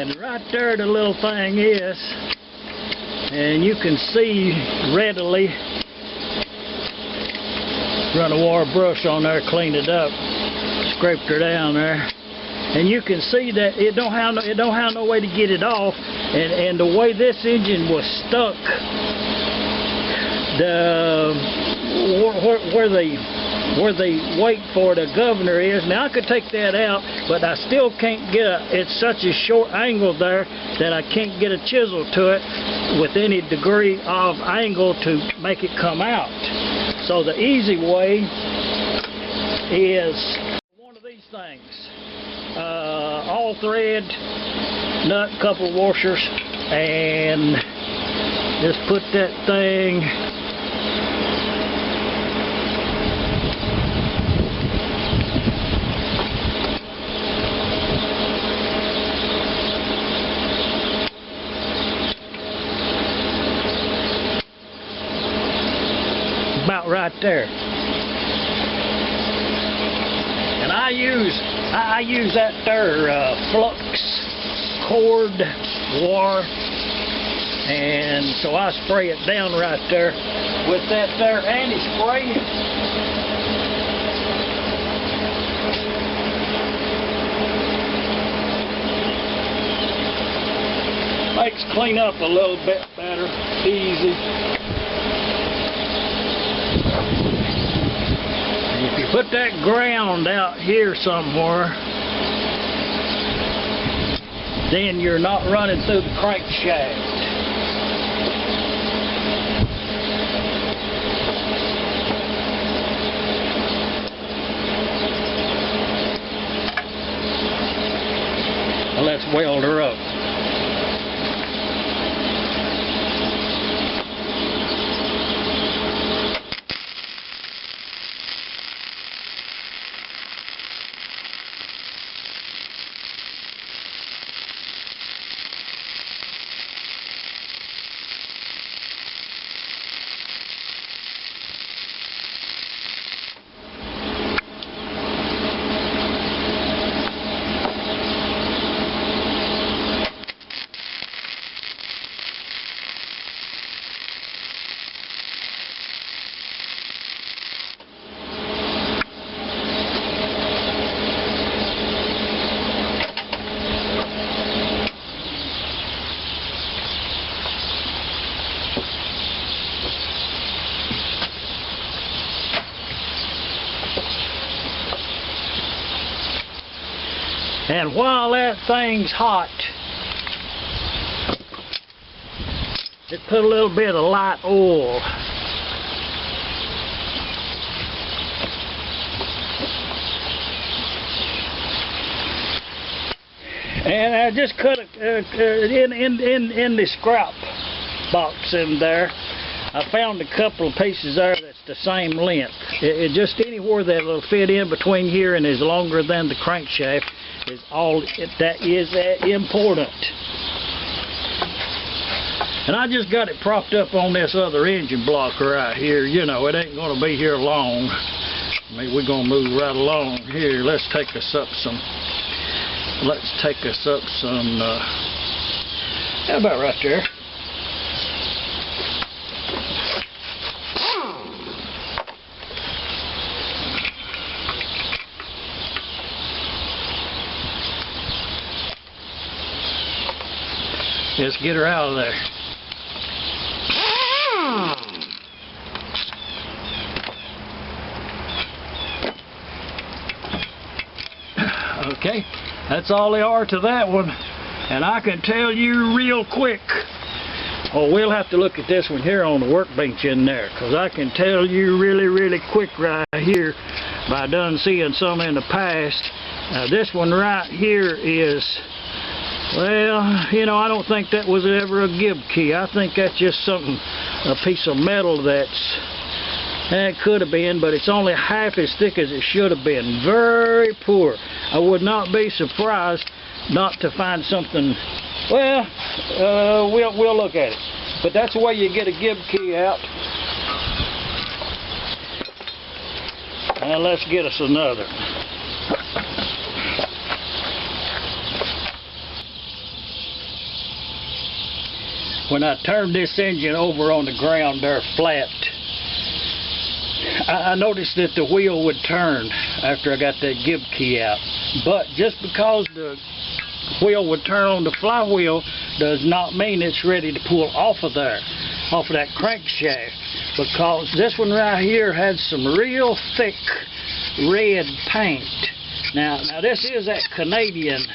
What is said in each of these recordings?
And right there the little thing is, and you can see readily, run a wire brush on there, clean it up, scraped her down there, and you can see that it don't have no way to get it off, and the way this engine was stuck, where the weight for the governor is. Now I could take that out, but I still can't get it's such a short angle there that I can't get a chisel to it with any degree of angle to make it come out. So the easy way is one of these things, all thread, nut, couple of washers, and just put that thing about right there. And I use that there flux cord wire, and so I spray it down right there with that there anti-spray. Makes clean up a little bit better, easy. If you put that ground out here somewhere, then you're not running through the crankshaft. Well, let's weld her up. And while that thing's hot, just put a little bit of light oil. And I just cut in the scrap box in there. I found a couple of pieces there that's the same length. It just anywhere that will fit in between here and is longer than the crankshaft is all that is important. And I just got it propped up on this other engine block right here. You know, it ain't going to be here long. I mean, we're going to move right along here. Let's take us up some. How about right there? Let's get her out of there. Okay, that's all there are to that one. And I can tell you real quick, well, we'll have to look at this one here on the workbench in there, because I can tell you really quick right here, by done seeing some in the past. This one right here is, well, you know, I don't think that was ever a gib key. I think that's just something, a piece of metal that's, it could have been, but it's only half as thick as it should have been. Very poor. I would not be surprised not to find something. Well, we'll look at it. But that's the way you get a gib key out. And let's get us another. when I turned this engine over on the ground there flat, I noticed that the wheel would turn after I got that gib key out. But just because the wheel would turn on the flywheel does not mean it's ready to pull off of there, off of that crankshaft, because this one right here had some real thick red paint. Now this is that Canadian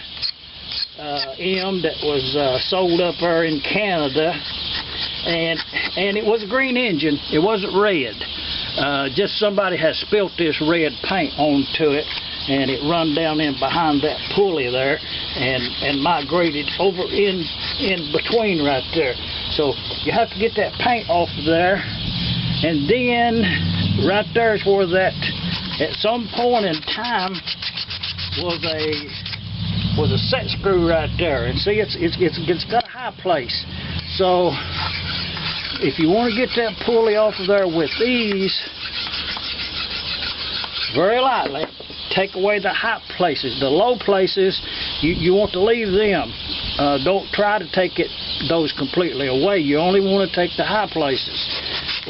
M that was sold up there in Canada, and it was a green engine. It wasn't red. Just somebody has spilt this red paint onto it, and it run down in behind that pulley there and migrated over in between right there. So you have to get that paint off of there, and then right there is where that at some point in time was a set screw right there. And see, it's got a high place. So if you want to get that pulley off of there with ease, very lightly, take away the high places. The low places, you want to leave them. Don't try to take those completely away. You only want to take the high places.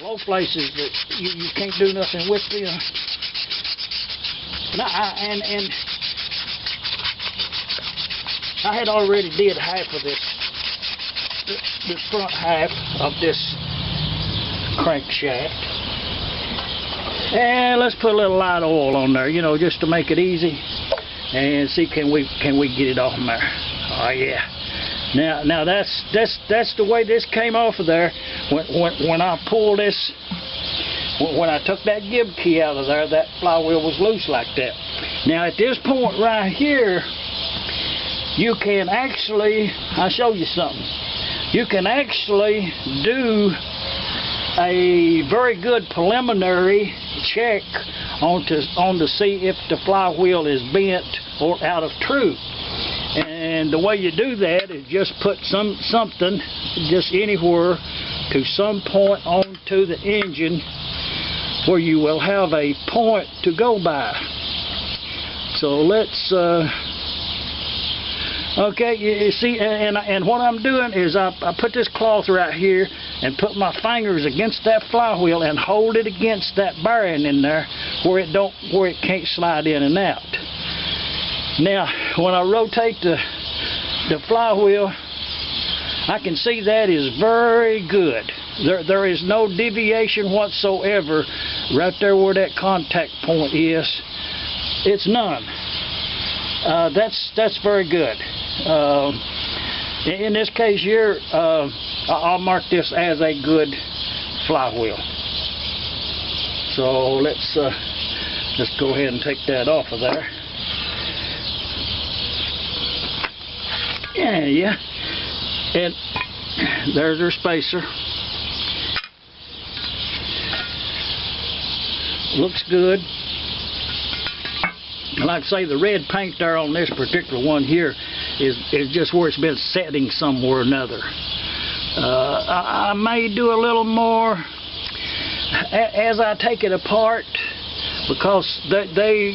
Low places that you can't do nothing with them. Now, I had already did half of this front half of this crankshaft. And let's put a little light oil on there, you know, just to make it easy, and see can we get it off of there. Oh yeah. Now that's the way this came off of there. When I pulled this, when I took that gib key out of there, that flywheel was loose like that. Now at this point right here, you can actually, I'll show you something. You can actually do a very good preliminary check on to see if the flywheel is bent or out of true. And the way you do that is just put something just anywhere to some point onto the engine where you will have a point to go by. So let's okay, you see, and what I'm doing is I put this cloth right here and put my fingers against that flywheel and hold it against that bearing in there where it can't slide in and out. Now, when I rotate the flywheel, I can see that is very good. There is no deviation whatsoever right there where that contact point is. It's none. That's very good. In this case here, I'll mark this as a good flywheel. So let's go ahead and take that off of there. Yeah. And there's our spacer. Looks good. Like I say, the red paint there on this particular one here is just where it's been setting somewhere or another. I may do a little more as I take it apart, because they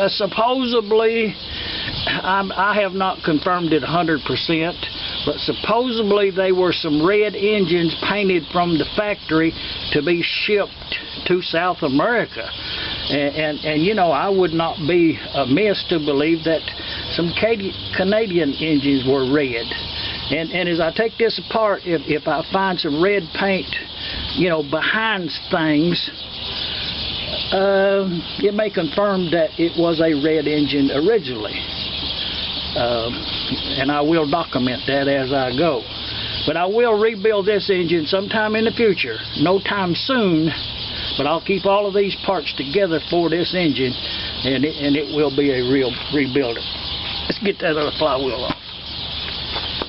supposedly, I have not confirmed it 100%, but supposedly they were some red engines painted from the factory to be shipped to South America. And you know, I would not be amiss to believe that some Canadian engines were red. And as I take this apart, if I find some red paint, you know, behind things, it may confirm that it was a red engine originally. And I will document that as I go. But I will rebuild this engine sometime in the future. No time soon, but I'll keep all of these parts together for this engine, and it will be a real rebuilder. Let's get that other flywheel off.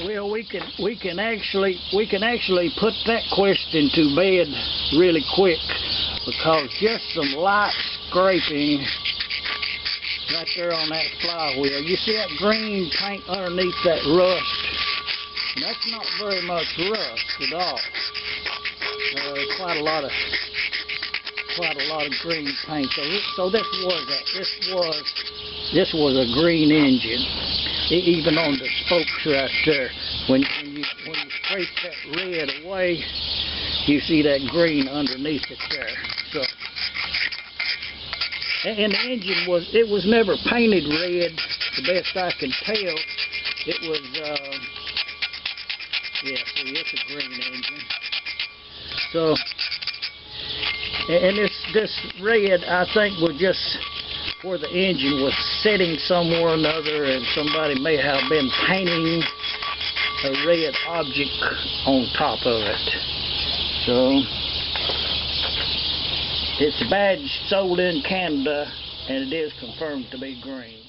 Well, we can actually put that question to bed really quick, because just some light scraping right there on that flywheel. You see that green paint underneath that rust? And that's not very much rust at all. Quite a lot of green paint. So this was a green engine, even on the spokes right there. when you scrape that red away, you see that green underneath it there. So, and the engine was never painted red, the best I can tell. It was, yeah, see, it's a green engine. So, and this red, I think, was just where the engine was sitting somewhere or another, and somebody may have been painting a red object on top of it. So, it's a badge sold in Canada, and it is confirmed to be green.